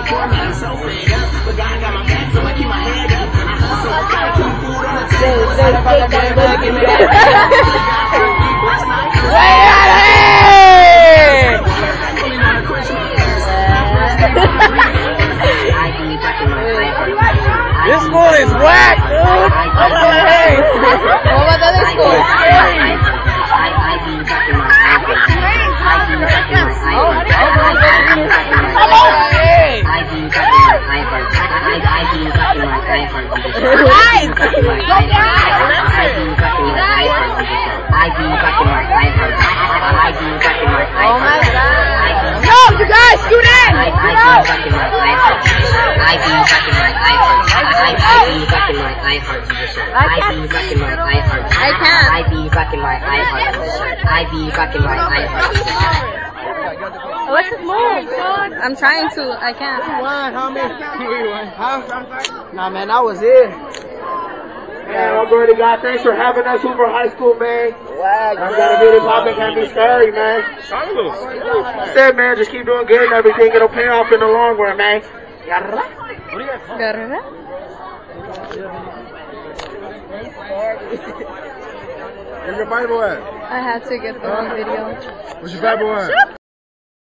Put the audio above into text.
poor man, so fed up. But God got my back, so I keep my head up. I hustle, gotta keep food on the table. It's like if I get back, give me that. This school is whack, dude! Hey! What about the other school? Oh my god! No, you guys, scoot in! Alexis, move! I'm trying to, I can't. We won, homie. We won. Huh? Nah, man, I was here. Man, I'm already got thanks for having us, Hoover High School, man. Swag, I'm gonna get it popping, can't be scary, man. I said, man, just keep doing good and everything. It'll pay off in the long run, man. Where's your Bible at? I had to get the wrong video. Where's your Bible at?